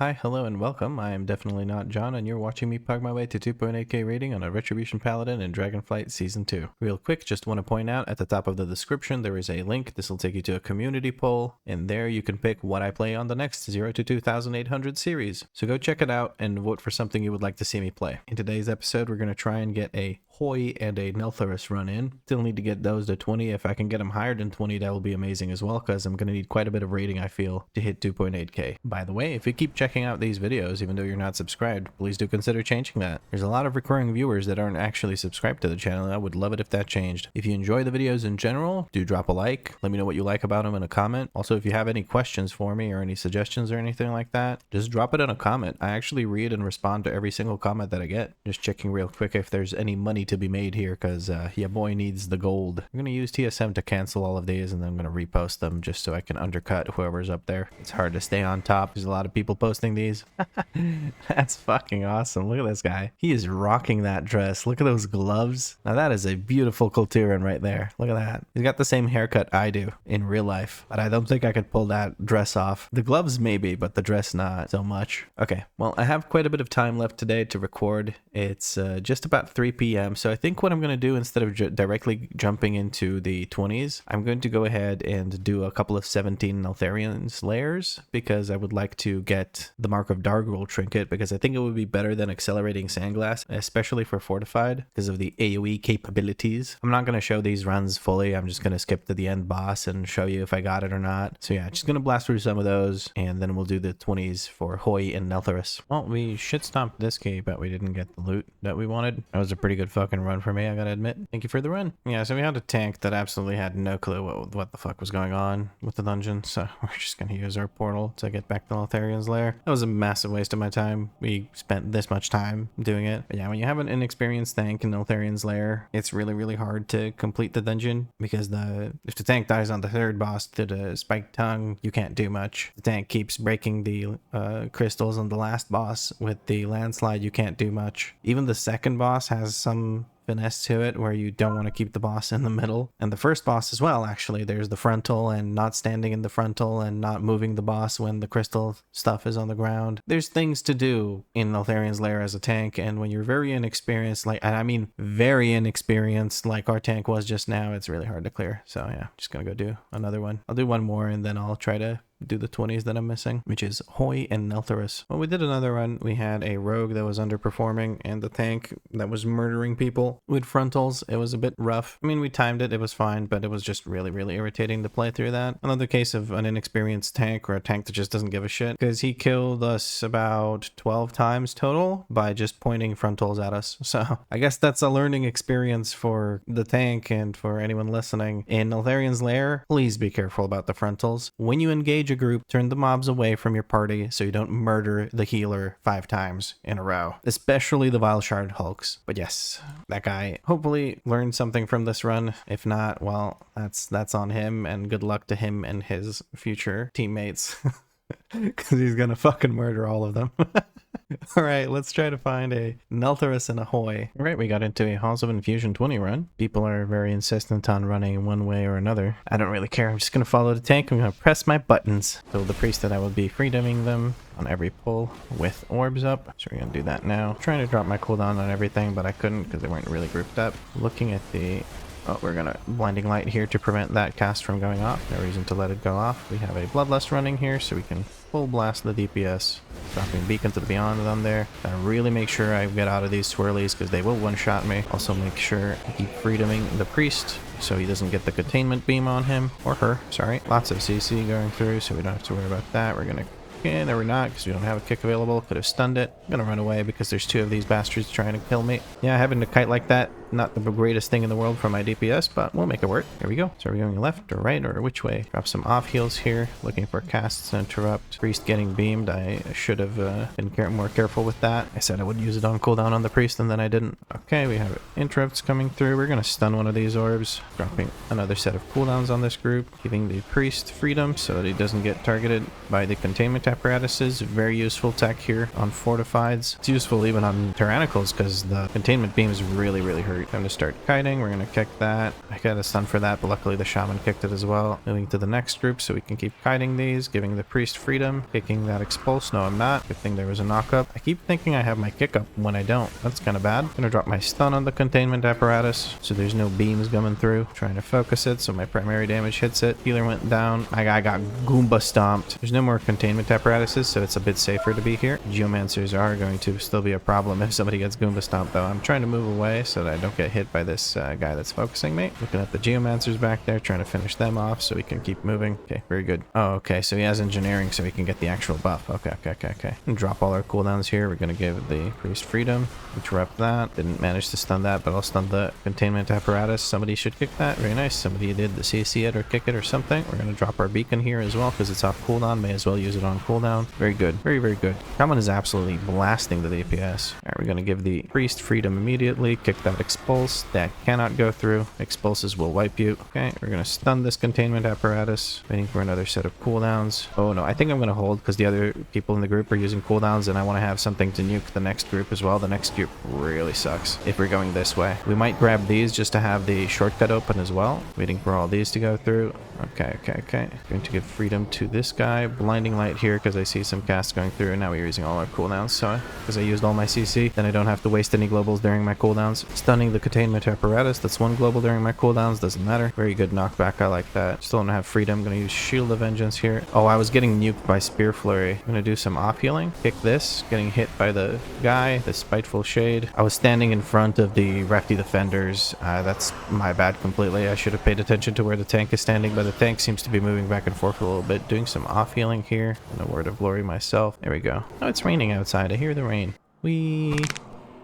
Hi, hello, and welcome. I am definitely not John, and you're watching me pug my way to 2.8k rating on a Retribution Paladin in Dragonflight Season 2. Real quick, just want to point out, at the top of the description there is a link. This will take you to a community poll, and there you can pick what I play on the next 0 to 2800 series. So go check it out and vote for something you would like to see me play. In today's episode, we're going to try and get a Hoi and a Neltharus run in. Still need to get those to 20. If I can get them higher than 20, that will be amazing as well, because I'm going to need quite a bit of rating, I feel, to hit 2.8k. By the way, if you keep checking out these videos, even though you're not subscribed, please do consider changing that. There's a lot of recurring viewers that aren't actually subscribed to the channel, and I would love it if that changed. If you enjoy the videos in general, do drop a like. Let me know what you like about them in a comment. Also, if you have any questions for me or any suggestions or anything like that, just drop it in a comment. I actually read and respond to every single comment that I get. Just checking real quick if there's any money to be made here, because your boy needs the gold. I'm going to use TSM to cancel all of these, and then I'm going to repost them just so I can undercut whoever's up there. It's hard to stay on top. There's a lot of people posting these. That's fucking awesome. Look at this guy. He is rocking that dress. Look at those gloves. Now that is a beautiful Kultiran right there. Look at that. He's got the same haircut I do in real life, but I don't think I could pull that dress off. The gloves maybe, but the dress not so much. Okay, well, I have quite a bit of time left today to record. It's just about 3 p.m. So I think what I'm going to do, instead of directly jumping into the 20s, I'm going to go ahead and do a couple of 17 Neltharion's Lairs, because I would like to get the Mark of Dargul trinket, because I think it would be better than accelerating Sandglass, especially for Fortified, because of the AoE capabilities. I'm not going to show these runs fully. I'm just going to skip to the end boss and show you if I got it or not. So yeah, just going to blast through some of those, and then we'll do the 20s for Hoi and Neltharus. Well, we shit stomped this key, but we didn't get the loot that we wanted. That was a pretty good fucking run for me, I gotta admit. Thank you for the run. Yeah, so we had a tank that absolutely had no clue what the fuck was going on with the dungeon, so we're just gonna use our portal to get back to Neltharion's lair. That was a massive waste of my time. We spent this much time doing it. But yeah, when you have an inexperienced tank in Neltharion's lair, it's really hard to complete the dungeon, because if the tank dies on the third boss to the spiked tongue, you can't do much. The tank keeps breaking the crystals on the last boss with the landslide, you can't do much. Even the second boss has some finesse to it where you don't want to keep the boss in the middle, and the first boss as well. Actually, there's the frontal, and not standing in the frontal and not moving the boss when the crystal stuff is on the ground. There's things to do in Neltharion's lair as a tank, and when you're very inexperienced, and I mean very inexperienced, like our tank was just now, it's really hard to clear. So yeah, just gonna go do another one. I'll do one more, and then I'll try to do the 20s that I'm missing, which is Hoi and Neltharus. When we did another run, we had a rogue that was underperforming and the tank that was murdering people with frontals. It was a bit rough. I mean, we timed it, it was fine, but it was just really irritating to play through that. Another case of an inexperienced tank, or a tank that just doesn't give a shit, because he killed us about 12 times total by just pointing frontals at us. So I guess that's a learning experience for the tank and for anyone listening. In Neltharion's lair, please be careful about the frontals. When you engage a group, turn the mobs away from your party so you don't murder the healer 5 times in a row, especially the Vile Shard Hulks. But yes, that guy hopefully learned something from this run. If not, well, that's on him, and good luck to him and his future teammates, because he's gonna fucking murder all of them. Alright, let's try to find a Neltharus and a Hoi. Alright, we got into a Halls of Infusion 20 run. People are very insistent on running one way or another. I don't really care. I'm just going to follow the tank. I'm going to press my buttons. So the priest that I will be freedoming them on every pull with orbs up. So we're going to do that now. I'm trying to drop my cooldown on everything, but I couldn't because they weren't really grouped up. Looking at the... Oh, we're gonna Blinding Light here to prevent that cast from going off. No reason to let it go off. We have a Bloodlust running here, so we can full blast the DPS. Dropping Beacons of the Beyond on there. Gotta really make sure I get out of these swirlies, because they will one-shot me. Also make sure I keep freedoming the priest, so he doesn't get the containment beam on him. Or her, sorry. Lots of CC going through, so we don't have to worry about that. We're gonna... Yeah, no, we're not, because we don't have a kick available. Could have stunned it. I'm gonna run away because there's 2 of these bastards trying to kill me. Yeah, having a kite like that, not the greatest thing in the world for my DPS, but we'll make it work. Here we go. So are we going left or right or which way? Drop some off heals here. Looking for casts to interrupt. Priest getting beamed. I should have been more careful with that. I said I would use it on cooldown on the priest, and then I didn't. Okay, we have interrupts coming through. We're gonna stun one of these orbs. Dropping another set of cooldowns on this group. Giving the priest freedom so that he doesn't get targeted by the containment apparatuses. Very useful tech here on Fortifieds. It's useful even on Tyrannicals, because the containment beams really hurt Time to start kiting. We're going to kick that. I got a stun for that, but luckily the shaman kicked it as well. Moving to the next group so we can keep kiting these, giving the priest freedom, kicking that expulse. No, I'm not. Good thing there was a knock up. I keep thinking I have my kick up when I don't. That's kind of bad. Gonna drop my stun on the containment apparatus so there's no beams coming through. Trying to focus it so my primary damage hits it. Healer went down. My guy got Goomba stomped. There's no more containment apparatuses, so it's a bit safer to be here. Geomancers are going to still be a problem if somebody gets Goomba stomped, though. I'm trying to move away so that I don't get hit by this guy that's focusing me. Looking at the Geomancers back there, trying to finish them off so we can keep moving. Okay, very good. Oh, okay, so he has engineering so we can get the actual buff. Okay. And drop all our cooldowns here. We're going to give the priest freedom. Interrupt that. Didn't manage to stun that, but I'll stun the containment apparatus. Somebody should kick that. Very nice. Somebody did the CC it or kick it or something. We're going to drop our beacon here as well because it's off cooldown. May as well use it on cooldown. Very good. Very good. Shaman is absolutely blasting the DPS. Alright, we're going to give the priest freedom immediately. Kick that expulse. That cannot go through. Expulses will wipe you. Okay, we're going to stun this containment apparatus. Waiting for another set of cooldowns. Oh no, I think I'm going to hold because the other people in the group are using cooldowns and I want to have something to nuke the next group as well. The next group really sucks if we're going this way. We might grab these just to have the shortcut open as well. Waiting for all these to go through. Okay. Going to give freedom to this guy. Blinding light here because I see some casts going through and now we're using all our cooldowns. So because I used all my CC, then I don't have to waste any globals during my cooldowns. Stunning the containment apparatus. That's one global during my cooldowns. Doesn't matter. Very good knockback. I like that. Still don't have freedom. Going to use Shield of Vengeance here. Oh, I was getting nuked by Spear Flurry. I'm going to do some off healing. Kick this. Getting hit by the guy. The Spiteful Shade. I was standing in front of the Refty Defenders. That's my bad completely. I should have paid attention to where the tank is standing, but the tank seems to be moving back and forth a little bit. Doing some off healing here. And a Word of Glory myself. There we go. Oh, it's raining outside. I hear the rain. Whee!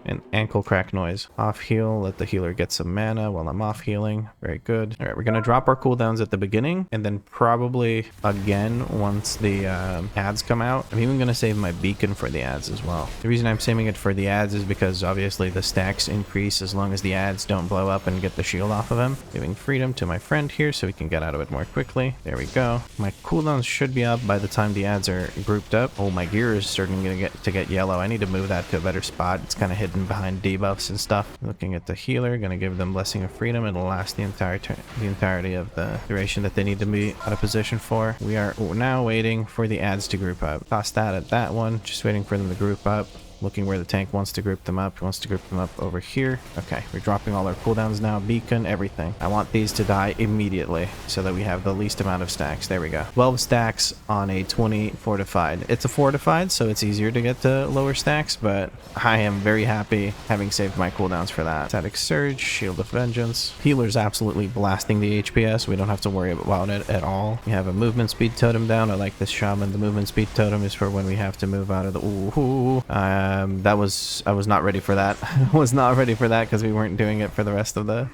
An ankle crack noise. Off heal, let the healer get some mana while I'm off healing. Very good. All right, we're gonna drop our cooldowns at the beginning and then probably again once the ads come out. I'm even gonna save my beacon for the ads as well. The reason I'm saving it for the ads is because obviously the stacks increase as long as the ads don't blow up and get the shield off of him. Giving freedom to my friend here so we can get out of it more quickly. There we go. My cooldowns should be up by the time the ads are grouped up. Oh, my gear is starting to get yellow. I need to move that to a better spot. It's kind of hidden behind debuffs and stuff. Looking at the healer, gonna give them Blessing of Freedom. It'll last the entirety of the duration that they need to be out of position for. We are now waiting for the ads to group up. Toss that at that one, just waiting for them to group up. Looking where the tank wants to group them up. He wants to group them up over here. Okay, we're dropping all our cooldowns now. Beacon, everything. I want these to die immediately so that we have the least amount of stacks. There we go. 12 stacks on a 20 fortified. It's a fortified, so it's easier to get to lower stacks, but I am very happy having saved my cooldowns for that. Static Surge, Shield of Vengeance. Healer's absolutely blasting the HPS. We don't have to worry about it at all. We have a movement speed totem down. I like this shaman. The movement speed totem is for when we have to move out of the... Ooh. I was not ready for that. I was not ready for that because we weren't doing it for the rest of the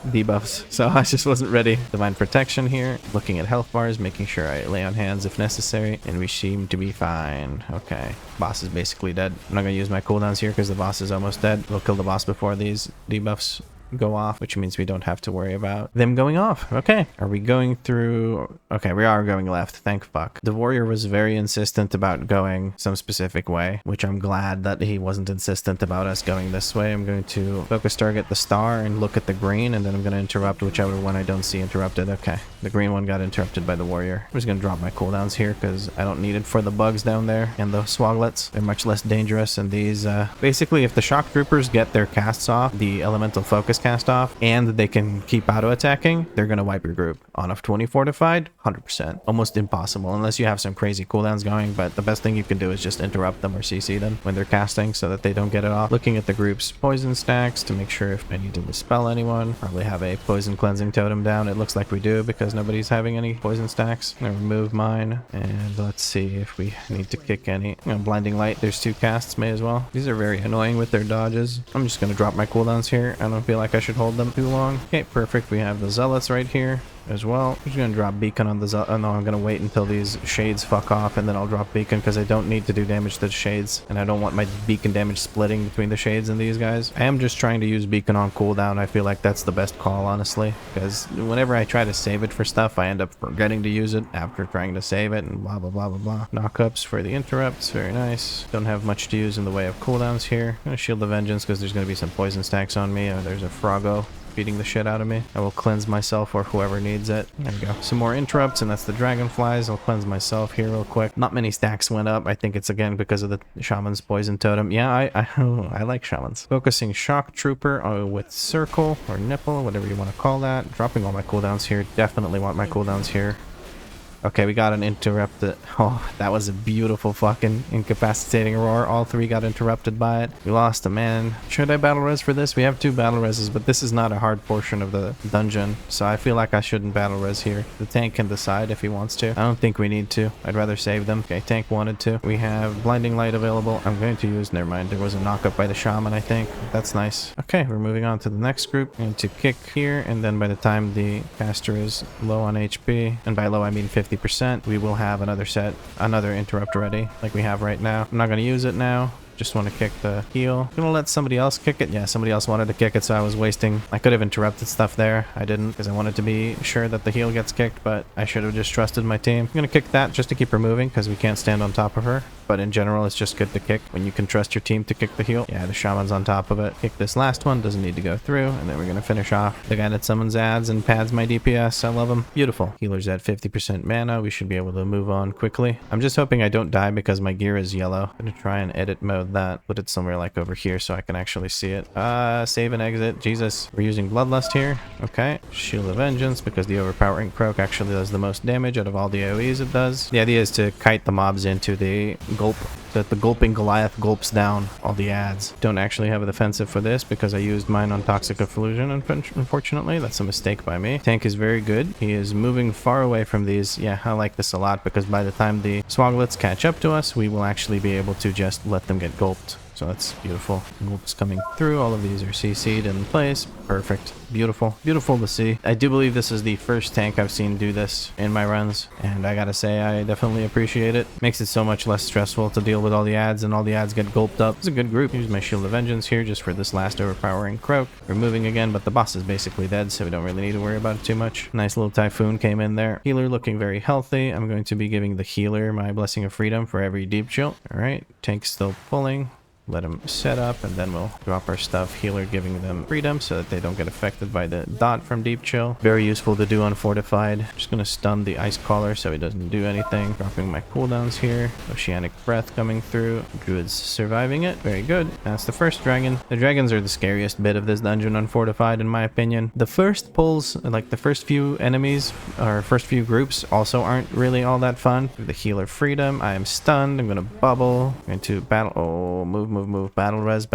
debuffs. So I just wasn't ready. Divine Protection here. Looking at health bars, making sure I lay on hands if necessary. And we seem to be fine. Okay. Boss is basically dead. I'm not going to use my cooldowns here because the boss is almost dead. We'll kill the boss before these debuffs go off, which means we don't have to worry about them going off. Okay, are we going through? Okay, we are going left, thank fuck. The warrior was very insistent about going some specific way, which I'm glad that he wasn't insistent about us going this way. I'm going to focus target the star and look at the green, and then I'm going to interrupt whichever one I don't see interrupted. Okay, the green one got interrupted by the warrior. I'm just going to drop my cooldowns here because I don't need it for the bugs down there and the swoglets. They're much less dangerous, and these basically if the shock troopers get their casts off, the elemental focus cast off, and they can keep auto attacking, they're gonna wipe your group. On a 20 fortified, 100%. Almost impossible unless you have some crazy cooldowns going, but the best thing you can do is just interrupt them or CC them when they're casting so that they don't get it off. Looking at the group's poison stacks to make sure if I need to dispel anyone. Probably have a poison cleansing totem down. It looks like we do because nobody's having any poison stacks. I'm gonna remove mine, and let's see if we need to kick any. Blinding light, there's 2 casts, may as well. These are very annoying with their dodges. I'm just gonna drop my cooldowns here. I don't feel like I should hold them too long. Okay, perfect. We have the zealots right here. as well. I'm just gonna drop beacon on the oh no, I'm gonna wait until these shades fuck off and then I'll drop beacon because I don't need to do damage to the shades and I don't want my beacon damage splitting between the shades and these guys. I am just trying to use beacon on cooldown. I feel like that's the best call, honestly, because whenever I try to save it for stuff, I end up forgetting to use it after trying to save it and blah blah blah blah blah. Knockups for the interrupts, very nice. Don't have much to use in the way of cooldowns here. I'm gonna shield the vengeance because there's gonna be some poison stacks on me. There's a Froggo beating the shit out of me. I will cleanse myself or whoever needs it. There we go. Some more interrupts, and that's the dragonflies. I'll cleanse myself here real quick. Not many stacks went up. I think it's again because of the shaman's poison totem. Yeah, I like shamans. Focusing shock trooper with circle or nipple, whatever you want to call that. Dropping all my cooldowns here. Definitely want my cooldowns here. Okay, we got an interrupted. Oh, that was a beautiful fucking incapacitating roar. All three got interrupted by it. We lost a man. Should I battle res for this? We have 2 battle reses, but this is not a hard portion of the dungeon, so I feel like I shouldn't battle res here. The tank can decide if he wants to. I don't think we need to. I'd rather save them. Okay, tank wanted to. We have blinding light available. I'm going to use, never mind. There was a knockup by the shaman, I think. That's nice. Okay, we're moving on to the next group. I'm going to kick here, and then by the time the caster is low on HP, and by low I mean 50%, we will have another interrupt ready like we have right now. I'm not going to use it now. Just want to kick the heal. I'm gonna let somebody else kick it. Yeah, somebody else wanted to kick it, so I was wasting. I could have interrupted stuff there. I didn't because I wanted to be sure that the heal gets kicked, but I should have just trusted my team. I'm gonna kick that just to keep her moving because we can't stand on top of her. But in general, it's just good to kick when you can trust your team to kick the heal. Yeah, the shaman's on top of it. Kick this last one, doesn't need to go through, and then we're gonna finish off the guy that summons ads and pads my DPS. I love him. Beautiful. Healer's at 50% mana. We should be able to move on quickly. I'm just hoping I don't die because my gear is yellow. I'm gonna try and edit mode that. Put it somewhere like over here so I can actually see it. Save and exit. Jesus. We're using Bloodlust here. Okay. Shield of Vengeance because the overpowering croak actually does the most damage out of all the AoEs it does. The idea is to kite the mobs into the gulp, so that the gulping Goliath gulps down all the ads. Don't actually have a defensive for this because I used mine on Toxic Effusion, unfortunately. That's a mistake by me. Tank is very good. He is moving far away from these. Yeah, I like this a lot because by the time the Swoglets catch up to us, we will actually be able to just let them get gulped. So that's beautiful. Gulps coming through. All of these are CC'd in place. Perfect. Beautiful. Beautiful to see. I do believe this is the first tank I've seen do this in my runs, and I gotta say I definitely appreciate it. Makes it so much less stressful to deal with all the ads, and all the ads get gulped up. It's a good group. Use my Shield of Vengeance here just for this last overpowering croak. We're moving again, but the boss is basically dead, so we don't really need to worry about it too much. Nice little Typhoon came in there. Healer looking very healthy. I'm going to be giving the healer my Blessing of Freedom for every deep chill. Alright, tank still pulling. Let them set up, and then we'll drop our stuff. Healer giving them freedom so that they don't get affected by the dot from Deep Chill. Very useful to do on Fortified. Just gonna stun the Ice Caller so he doesn't do anything. Dropping my cooldowns here. Oceanic Breath coming through. Druid's surviving it. Very good. That's the first dragon. The dragons are the scariest bit of this dungeon on Fortified, in my opinion. The first pulls, like the first few enemies, or first few groups, also aren't really all that fun. The healer freedom. I am stunned. I'm gonna bubble. I'm going to battle. Oh, move. Battle res.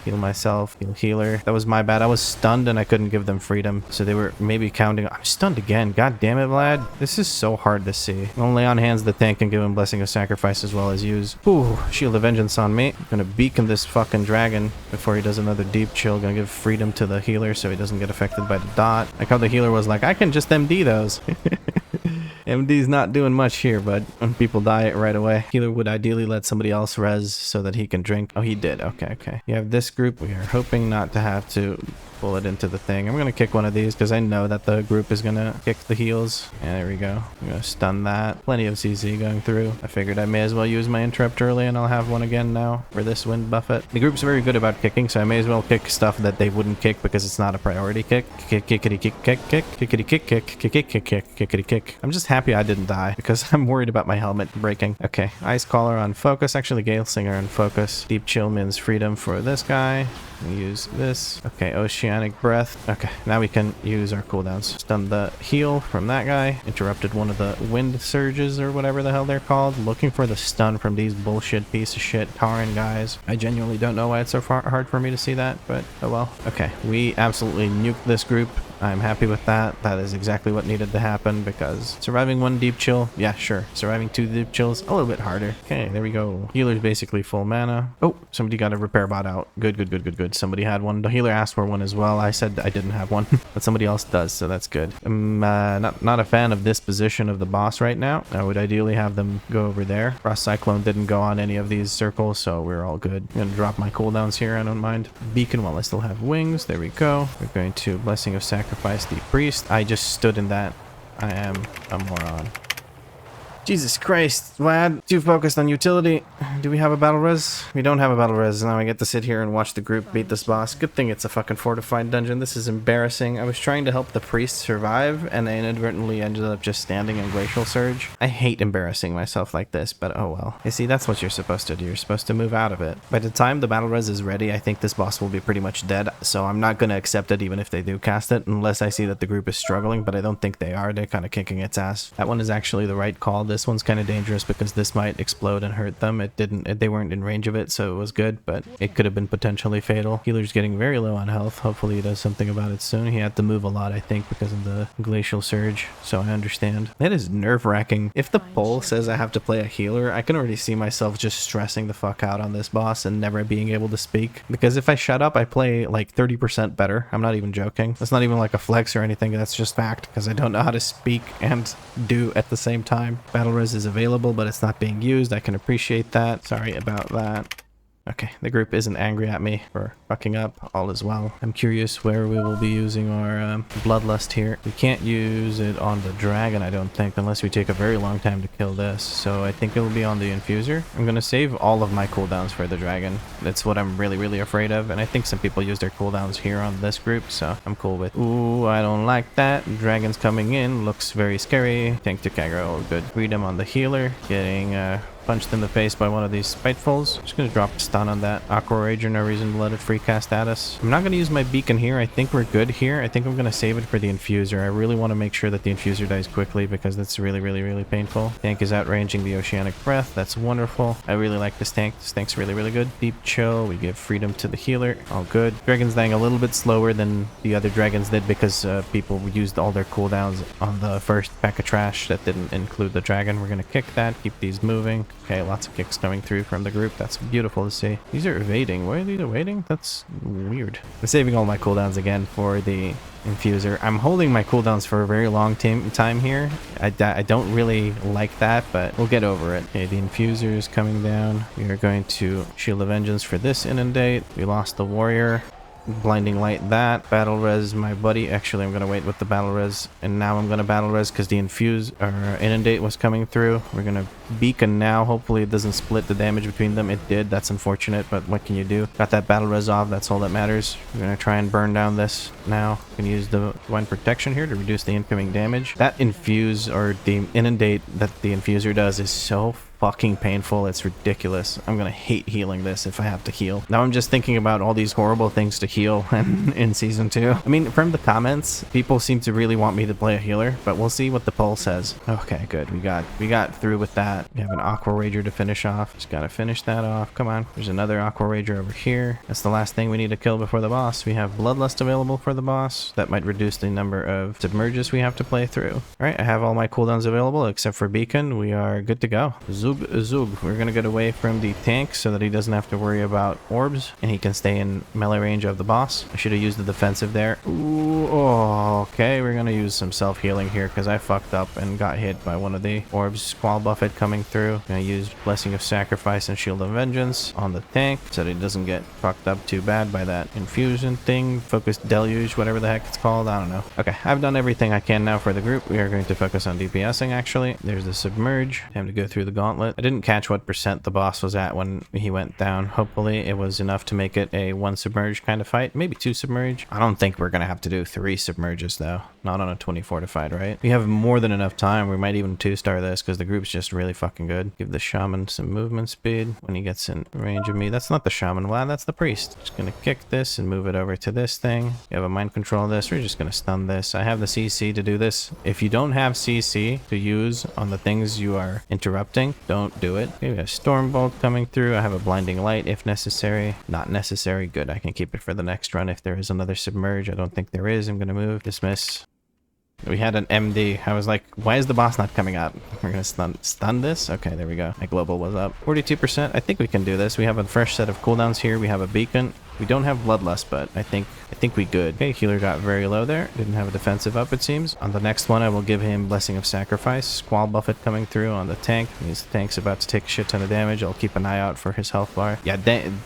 Heal myself. Heal healer. That was my bad. I was stunned and I couldn't give them freedom. So they were maybe counting. I'm stunned again. God damn it, Vlad. This is so hard to see. I'll lay on hands the tank and give him Blessing of Sacrifice as well as use. Ooh, Shield of Vengeance on me. I'm gonna beacon this fucking dragon before he does another Deep Chill. Gonna give freedom to the healer so he doesn't get affected by the dot. Like how the healer was like, I can just MD those. MD's not doing much here, but when people die right away. Healer would ideally let somebody else res so that he can drink. Oh, he did. Okay. You have this group. We are hoping not to have to pull it into the thing. I'm going to kick one of these because I know that the group is going to kick the heals. And there we go. I'm going to stun that. Plenty of CC going through. I figured I may as well use my interrupt early, and I'll have one again now for this wind buffet. The group's very good about kicking, so I may as well kick stuff that they wouldn't kick because it's not a priority kick. Kickity kick. Kickity kick. I'm just happy I didn't die because I'm worried about my helmet breaking. Okay, Ice Caller on focus. Actually, Gale Singer on focus. Deep Chill means freedom for this guy. We use this. Okay, Oceanic Breath. Okay, now we can use our cooldowns. Stun the heal from that guy. Interrupted one of the wind surges or whatever the hell they're called. Looking for the stun from these bullshit piece of shit Tauren guys. I genuinely don't know why it's so hard for me to see that, but oh well. Okay, we absolutely nuked this group. I'm happy with that. That is exactly what needed to happen, because surviving 1 deep chill, yeah, sure. Surviving 2 deep chills, a little bit harder. Okay, there we go. Healer's basically full mana. Oh, somebody got a repair bot out. Good, good, good, good, good. Somebody had one. The healer asked for one as well. I said I didn't have one, but somebody else does, so that's good. I'm not a fan of this position of the boss right now. I would ideally have them go over there. Frost Cyclone didn't go on any of these circles, so we're all good. I'm gonna drop my cooldowns here, I don't mind. Beacon while I still have wings. There we go. We're going to Blessing of Sacrifice the priest. I just stood in that. I am a moron. Jesus Christ, Vlad, too focused on utility. Do we have a battle res? We don't have a battle res. Now I get to sit here and watch the group beat this boss. Good thing it's a fucking fortified dungeon. This is embarrassing. I was trying to help the priest survive, and I inadvertently ended up just standing in Glacial Surge. I hate embarrassing myself like this, but oh well. You see, that's what you're supposed to do. You're supposed to move out of it. By the time the battle res is ready, I think this boss will be pretty much dead, so I'm not going to accept it even if they do cast it, unless I see that the group is struggling, but I don't think they are. They're kind of kicking its ass. That one is actually the right call. This one's kind of dangerous because this might explode and hurt them. It didn't. They weren't in range of it, so it was good, but it could have been potentially fatal. Healer's getting very low on health. Hopefully he does something about it soon. He had to move a lot, I think, because of the Glacial Surge, so I understand. That is nerve-wracking. If the poll says I have to play a healer, I can already see myself just stressing the fuck out on this boss and never being able to speak, because if I shut up, I play like 30% better. I'm not even joking. That's not even like a flex or anything. That's just fact, because I don't know how to speak and do at the same time. Battle res is available, but it's not being used. I can appreciate that. Sorry about that. Okay, the group isn't angry at me for fucking up. All is well. I'm curious where we will be using our Bloodlust here. We can't use it on the dragon, I don't think, unless we take a very long time to kill this. So I think it'll be on the Infuser. I'm going to save all of my cooldowns for the dragon. That's what I'm really, really afraid of. And I think some people use their cooldowns here on this group, so I'm cool with. Ooh, I don't like that. Dragon's coming in. Looks very scary. Tank to aggro. Good. Freedom on the healer. Getting punched in the face by one of these spitefuls. Just gonna drop a stun on that Aqua Rager, no reason to let it free cast at us. I'm not gonna use my beacon here. I think we're good here. I think I'm gonna save it for the Infuser. I really want to make sure that the Infuser dies quickly, because that's really, really, really painful. Tank is outranging the Oceanic Breath. That's wonderful. I really like this tank. This tank's really, really good. Deep chill. We give freedom to the healer. All good. Dragon's dying a little bit slower than the other dragons did, because people used all their cooldowns on the first pack of trash that didn't include the dragon. We're gonna kick that. Keep these moving. Okay, lots of kicks coming through from the group. That's beautiful to see. These are evading. Why are these evading? That's weird. I'm saving all my cooldowns again for the Infuser. I'm holding my cooldowns for a very long time here. I don't really like that, but we'll get over it. Okay, the Infuser is coming down. We are going to Shield of Vengeance for this Inundate. We lost the Warrior. Blinding Light that. Battle res my buddy. Actually, I'm going to wait with the battle res, and now I'm going to battle res because the Inundate was coming through. We're going to beacon now. Hopefully it doesn't split the damage between them. It did. That's unfortunate, but what can you do? Got that battle res off. That's all that matters. We're going to try and burn down this now. Going to use the Divine Protection here to reduce the incoming damage. That infuse, or the Inundate that the Infuser does, is so fucking painful. It's ridiculous. I'm gonna hate healing this if I have to heal. Now I'm just thinking about all these horrible things to heal in season 2. I mean, from the comments, people seem to really want me to play a healer, but we'll see what the poll says. Okay, good. We got through with that. We have an Aqua Rager to finish off. Just gotta finish that off. Come on. There's another Aqua Rager over here. That's the last thing we need to kill before the boss. We have Bloodlust available for the boss. That might reduce the number of submerges we have to play through. Alright, I have all my cooldowns available except for Beacon. We are good to go. Zug. We're gonna get away from the tank so that he doesn't have to worry about orbs and he can stay in melee range of the boss. I should have used the defensive there. Ooh, oh, okay. We're gonna use some self-healing here because I fucked up and got hit by one of the orbs. Squall Buffet coming through. Gonna use Blessing of Sacrifice and Shield of Vengeance on the tank so that he doesn't get fucked up too bad by that infusion thing. Focused Deluge, whatever the heck it's called. I don't know. Okay, I've done everything I can now for the group. We are going to focus on DPSing actually. There's the Submerge. Time to go through the gauntlet. I didn't catch what percent the boss was at when he went down. Hopefully it was enough to make it a 1 submerge kind of fight. Maybe 2 submerge. I don't think we're gonna have to do 3 submerges though. Not on a 20 fortified, right? We have more than enough time. We might even 2-star this because the group's just really fucking good. Give the shaman some movement speed when he gets in range of me. That's not the shaman, Vlad, that's the priest. Just gonna kick this and move it over to this thing. You have a mind control this. We're just gonna stun this. I have the CC to do this. If you don't have CC to use on the things you are interrupting, Don't do it. Okay, we have Storm Bolt coming through. I have a Blinding Light if necessary. Not necessary. Good. I can keep it for the next run if there is another Submerge. I don't think there is. I'm going to move. Dismiss. We had an MD. I was like, why is the boss not coming up? We're going to stun this? Okay, there we go. My global was up. 42%. I think we can do this. We have a fresh set of cooldowns here. We have a beacon. We don't have Bloodlust, but I think we good. Okay, healer got very low there. Didn't have a defensive up, it seems. On the next one, I will give him Blessing of Sacrifice. Squall Buffet coming through on the tank. His tank's about to take a shit ton of damage. I'll keep an eye out for his health bar. Yeah,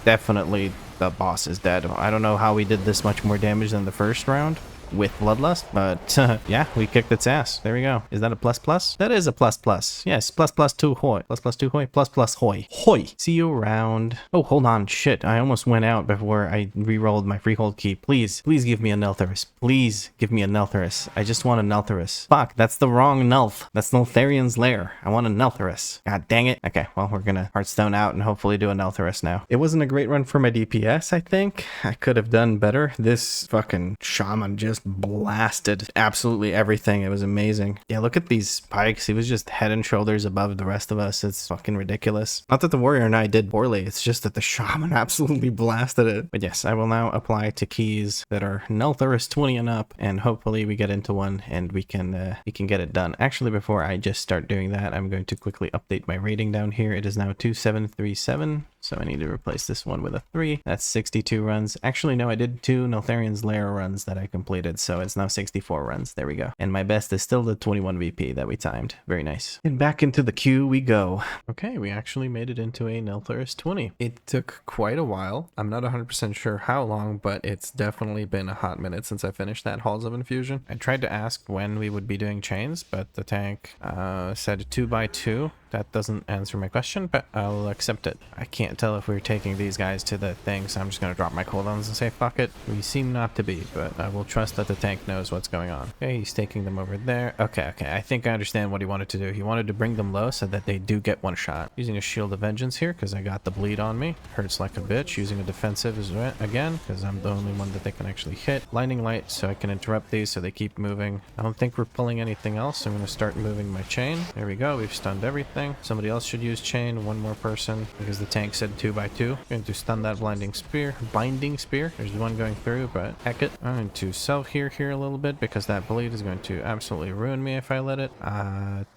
definitely the boss is dead. I don't know how we did this much more damage than the first round with Bloodlust, but yeah, we kicked its ass. There we go. Is that a plus plus? That is a plus plus. Yes, plus plus 2 hoy. Plus plus 2 hoy. Plus plus hoy. Hoy. See you around. Oh, hold on. Shit. I almost went out before I re-rolled my freehold key. Please give me a Neltharus. Please give me a Neltharus. I just want a Neltharus. Fuck, that's the wrong Nelth. That's Neltharion's lair. I want a Neltharus. God dang it. Okay, well, we're gonna Hearthstone out and hopefully do a Neltharus now. It wasn't a great run for my DPS, I think. I could have done better. This fucking shaman just blasted absolutely everything. It was amazing. Yeah, look at these spikes. He was just head and shoulders above the rest of us. It's fucking ridiculous. Not that the warrior and I did poorly. It's just that the shaman absolutely blasted it. But yes, I will now apply to keys that are Neltharus 20 and up, and hopefully we get into one and we can get it done. Actually, before I just start doing that, I'm going to quickly update my rating down here. It is now 2737. So I need to replace this one with a 3. That's 62 runs. Actually, no, I did 2 Neltharion's Lair runs that I completed, so it's now 64 runs. There we go. And my best is still the 21 VP that we timed. Very nice. And back into the queue we go. Okay, we actually made it into a Neltharus 20. It took quite a while. I'm not 100% sure how long, but it's definitely been a hot minute since I finished that Halls of Infusion. I tried to ask when we would be doing chains, but the tank said 2x2. That doesn't answer my question, but I'll accept it. I can't tell if we're taking these guys to the thing, so I'm just going to drop my cooldowns and say fuck it. We seem not to be, but I will trust that the tank knows what's going on. Okay, he's taking them over there. Okay, I think I understand what he wanted to do. He wanted to bring them low so that they do get one shot. Using a Shield of Vengeance here because I got the bleed on me. Hurts like a bitch. Using a defensive again because I'm the only one that they can actually hit. Blinding Light so I can interrupt these so they keep moving. I don't think we're pulling anything else, so I'm going to start moving my chain. There we go. We've stunned everything. Somebody else should use chain, one more person, because the tank said 2x2. I'm going to stun that binding spear. There's one going through, but heck it. I'm going to self-heal here a little bit because that bleed is going to absolutely ruin me if I let it.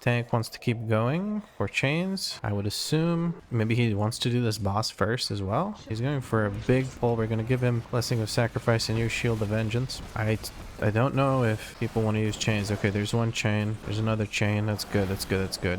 Tank wants to keep going for chains. I would assume maybe he wants to do this boss first as well. He's going for a big pull. We're going to give him Blessing of Sacrifice and use Shield of Vengeance. I don't know if people want to use chains. Okay, there's one chain. There's another chain. That's good.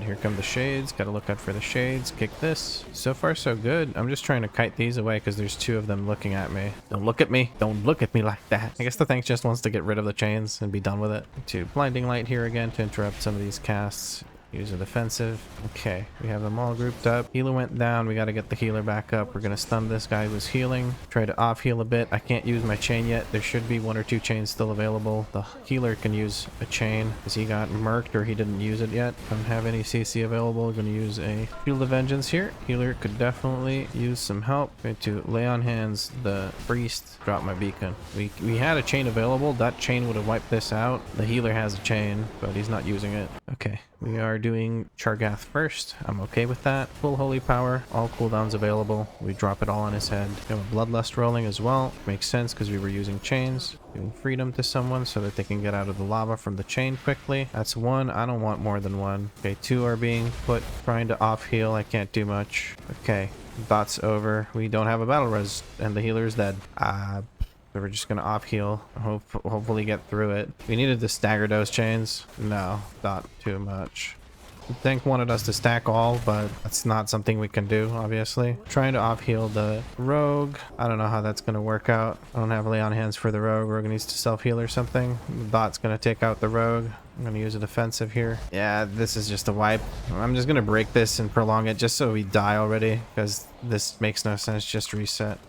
Here come the shades. Gotta look out for the shades. Kick this. So far, so good. I'm just trying to kite these away because there's 2 of them looking at me. Don't look at me. Don't look at me like that. I guess the tank just wants to get rid of the chains and be done with it. To Blinding Light here again to interrupt some of these casts. Use a defensive. Okay, we have them all grouped up. Healer went down. We got to get the healer back up. We're going to stun this guy who's healing. Try to off heal a bit. I can't use my chain yet. There should be 1 or 2 chains still available. The healer can use a chain because he got murked or he didn't use it yet. Don't have any CC available. We're going to use a Shield of Vengeance here. Healer could definitely use some help. Going to lay on hands the priest. Drop my beacon. We had a chain available. That chain would have wiped this out. The healer has a chain, but he's not using it. Okay. We are doing Chargath first. I'm okay with that. Full holy power, all cooldowns available. We drop it all on his head. We have a bloodlust rolling as well. Makes sense because we were using chains. Giving freedom to someone so that they can get out of the lava from the chain quickly. That's 1. I don't want more than 1. Okay, 2 are being put. Trying to off heal. I can't do much. Okay, dot's over. We don't have a battle res and the healer's dead. So we're just gonna off heal, hopefully get through it. We needed to stagger those chains. No, not too much. The tank wanted us to stack all, but that's not something we can do, obviously. Trying to off heal the rogue. I don't know how that's gonna work out. I don't have lay on hands for the rogue. Rogue needs to self heal or something. The dot's gonna take out the rogue. I'm gonna use a defensive here. Yeah, this is just a wipe. I'm just gonna break this and prolong it just so we die already, because this makes no sense. Just reset.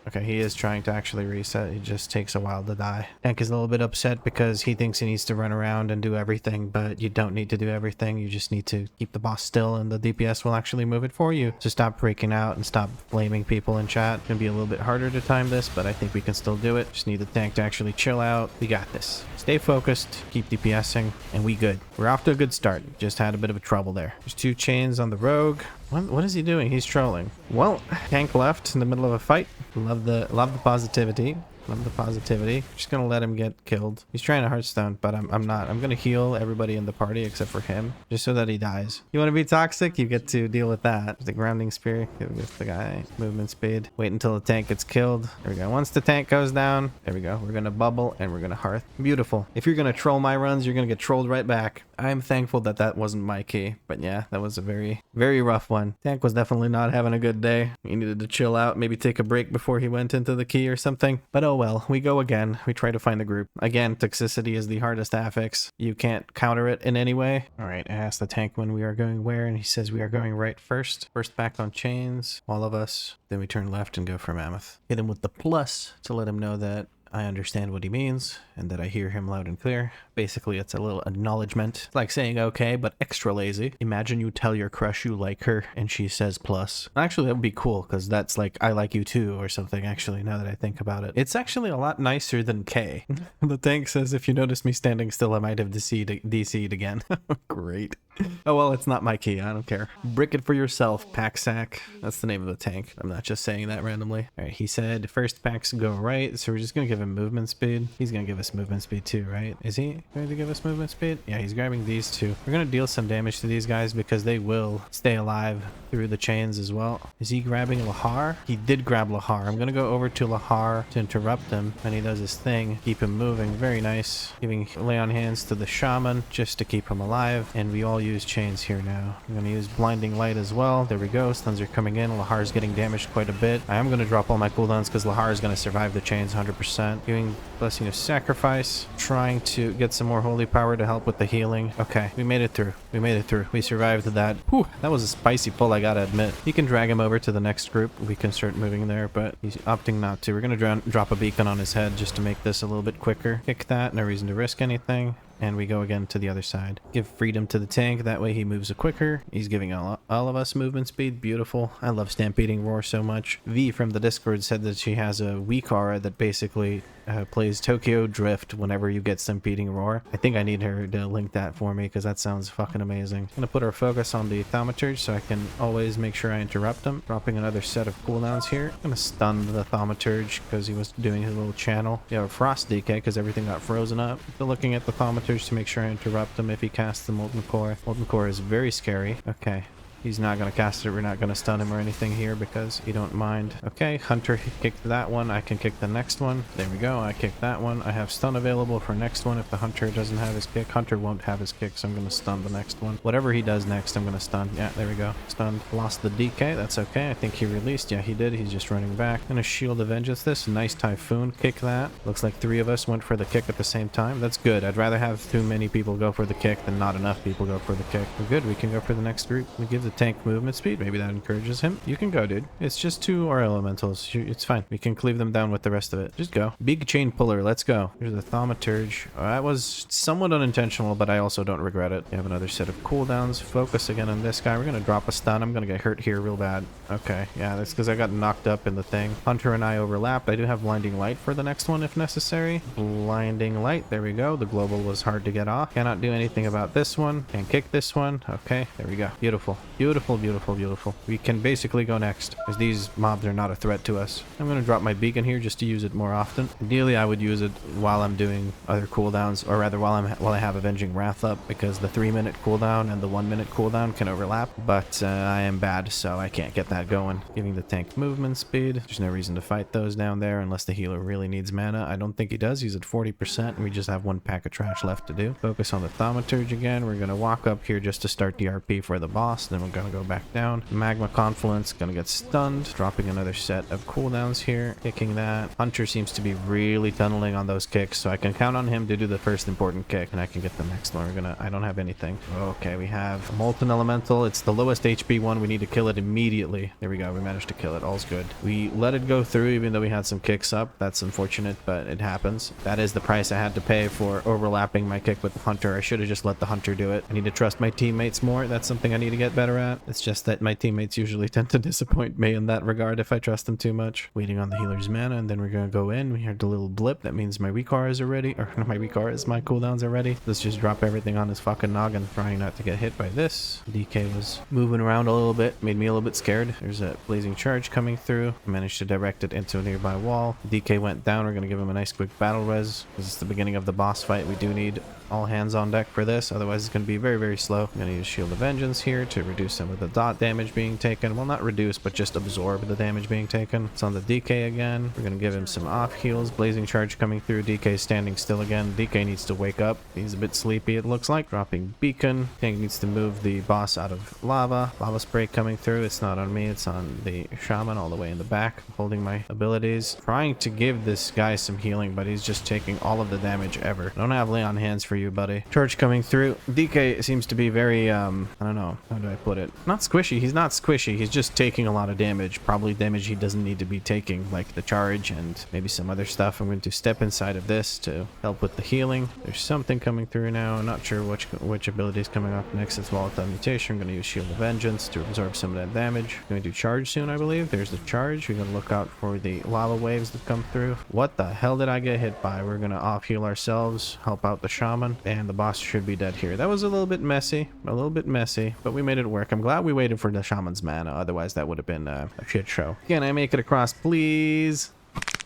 Okay, he is trying to actually reset. It just takes a while to die. Tank is a little bit upset because he thinks he needs to run around and do everything, but you don't need to do everything. You just need to keep the boss still, and the DPS will actually move it for you. So stop freaking out and stop blaming people in chat. It's gonna be a little bit harder to time this, but I think we can still do it. Just need the tank to actually chill out. We got this. Stay focused, keep DPSing, and we good. We're off to a good start. Just had a bit of a trouble there. There's 2 chains on the rogue. What is he doing? He's trolling. Well, tank left in the middle of a fight. Love the positivity. Love the positivity. Just gonna let him get killed. He's trying to Hearthstone, but I'm not. I'm gonna heal everybody in the party except for him, just so that he dies. You want to be toxic? You get to deal with that. The grounding spear. Give the guy movement speed. Wait until the tank gets killed. There we go. Once the tank goes down, there we go. We're gonna bubble and we're gonna Hearth. Beautiful. If you're gonna troll my runs, you're gonna get trolled right back. I'm thankful that that wasn't my key, but yeah, that was a very, very rough one. Tank was definitely not having a good day. He needed to chill out, maybe take a break before he went into the key or something. But oh well, we go again. We try to find the group. Again, toxicity is the hardest affix. You can't counter it in any way. All right, I asked the tank when we are going where, and he says we are going right first. First back on chains, all of us. Then we turn left and go for Mammoth. Hit him with the plus to let him know that I understand what he means and that I hear him loud and clear. Basically, it's a little acknowledgement. It's like saying okay, but extra lazy. Imagine you tell your crush you like her and she says plus. Actually, that would be cool because that's like I like you too or something, actually, now that I think about it. It's actually a lot nicer than K. The tank says if you notice me standing still, I might have DC'd again. Great. Oh well, it's not my key. I don't care. Brick it for yourself, pack sack. That's the name of the tank. I'm not just saying that randomly. All right, he said first packs go right, so we're just gonna give him movement speed. He's gonna give us movement speed too, right? Is he going to give us movement speed? Yeah, he's grabbing these 2. We're gonna deal some damage to these guys because they will stay alive through the chains as well. Is he grabbing Lahar? He did grab Lahar. I'm gonna go over to Lahar to interrupt him when he does his thing. Keep him moving. Very nice. Giving lay on hands to the shaman just to keep him alive, and we all use chains here now. I'm gonna use blinding light as well. There we go. Stuns are coming in. Lahar's getting damaged quite a bit. I am gonna drop all my cooldowns because Lahar is gonna survive the chains 100%. Giving blessing of sacrifice. Trying to get some more holy power to help with the healing. Okay, we made it through. We made it through. We survived that. Whew, that was a spicy pull, I gotta admit. You can drag him over to the next group. We can start moving there, but he's opting not to. We're gonna drop a beacon on his head just to make this a little bit quicker. Kick that. No reason to risk anything. And we go again to the other side. Give freedom to the tank. That way he moves quicker. He's giving all of us movement speed. Beautiful. I love Stampeding Roar so much. V from the Discord said that she has a WeakAuras that basically plays Tokyo Drift whenever you get Stampeding Roar. I think I need her to link that for me because that sounds fucking amazing. I'm gonna put our focus on the Thaumaturge so I can always make sure I interrupt him. Dropping another set of cooldowns here. I'm gonna stun the Thaumaturge because he was doing his little channel. You have a Frost DK because everything got frozen up. Still looking at the Thaumaturge to make sure I interrupt him if he casts the Molten Core. Molten Core is very scary. Okay. He's not going to cast it. We're not going to stun him or anything here because you don't mind. Okay, Hunter kicked that one. I can kick the next one. There we go. I kicked that one. I have stun available for next one. If the Hunter doesn't have his kick, Hunter won't have his kick, so I'm going to stun the next one. Whatever he does next, I'm going to stun. Yeah, there we go. Stunned. Lost the DK. That's okay. I think he released. Yeah, he did. He's just running back. Gonna Shield of Vengeance this. Nice Typhoon. Kick that. Looks like 3 of us went for the kick at the same time. That's good. I'd rather have too many people go for the kick than not enough people go for the kick. We're good. We can go for the next group. We give the tank movement speed. Maybe that encourages him. You can go, dude. It's just 2 aura elementals. It's fine. We can cleave them down with the rest of it. Just go. Big chain puller. Let's go. Here's the Thaumaturge. That was somewhat unintentional, but I also don't regret it. We have another set of cooldowns. Focus again on this guy. We're going to drop a stun. I'm going to get hurt here real bad. Okay. Yeah, that's because I got knocked up in the thing. Hunter and I overlapped. I do have blinding light for the next one if necessary. Blinding light. There we go. The global was hard to get off. Cannot do anything about this one. Can't kick this one. Okay. There we go. Beautiful. Beautiful, beautiful, beautiful. We can basically go next because these mobs are not a threat to us. I'm going to drop my beacon here just to use it more often. Ideally, I would use it while I'm doing other cooldowns, or rather while I have Avenging Wrath up, because the 3-minute cooldown and the 1-minute cooldown can overlap, but I am bad, so I can't get that going. Giving the tank movement speed. There's no reason to fight those down there unless the healer really needs mana. I don't think he does. He's at 40% and we just have 1 pack of trash left to do. Focus on the Thaumaturge again. We're going to walk up here just to start the RP for the boss, then we're I'm gonna go back down. Magma Confluence, gonna get stunned. Dropping another set of cooldowns here. Kicking that. Hunter seems to be really tunneling on those kicks, so I can count on him to do the first important kick, and I can get the next one. I don't have anything. Okay, we have a Molten Elemental. It's the lowest HP one. We need to kill it immediately. There we go. We managed to kill it. All's good. We let it go through even though we had some kicks up. That's unfortunate, but it happens. That is the price I had to pay for overlapping my kick with the Hunter. I should have just let the Hunter do it. I need to trust my teammates more. That's something I need to get better at. It's just that my teammates usually tend to disappoint me in that regard if I trust them too much. Waiting on the healer's mana, and then we're gonna go in. We heard the little blip. That means my WeakAuras are ready. Or not my WeakAuras, my cooldowns are ready. Let's just drop everything on his fucking noggin, trying not to get hit by this. DK was moving around a little bit, made me a little bit scared. There's a blazing charge coming through. I managed to direct it into a nearby wall. DK went down. We're gonna give him a nice quick battle res because it's the beginning of the boss fight. We do need all hands on deck for this, otherwise it's going to be very, very slow. I'm going to use Shield of Vengeance here to reduce some of the dot damage being taken. Well, not reduce, but just absorb the damage being taken. It's on the DK again. We're going to give him some off heals. Blazing Charge coming through. DK standing still again. DK needs to wake up. He's a bit sleepy, it looks like. Dropping Beacon. Tank needs to move the boss out of lava. Lava Spray coming through. It's not on me, it's on the Shaman all the way in the back. Holding my abilities. Trying to give this guy some healing, but he's just taking all of the damage ever. I don't have lay on hands for you, buddy. Charge coming through. DK seems to be very, I don't know, how do I put it? Not squishy. He's not squishy. He's just taking a lot of damage. Probably damage he doesn't need to be taking, like the charge and maybe some other stuff. I'm going to step inside of this to help with the healing. There's something coming through now. I'm not sure which ability is coming up next. It's Volatile Mutation. I'm going to use Shield of Vengeance to absorb some of that damage. I'm going to do charge soon, I believe. There's the charge. We're going to look out for the lava waves that come through. What the hell did I get hit by? We're going to off heal ourselves, help out the Shaman, and the boss should be dead here. That was a little bit messy, but we made it work. I'm glad we waited for the Shaman's mana, otherwise that would have been a shit show. Can I make it across, please?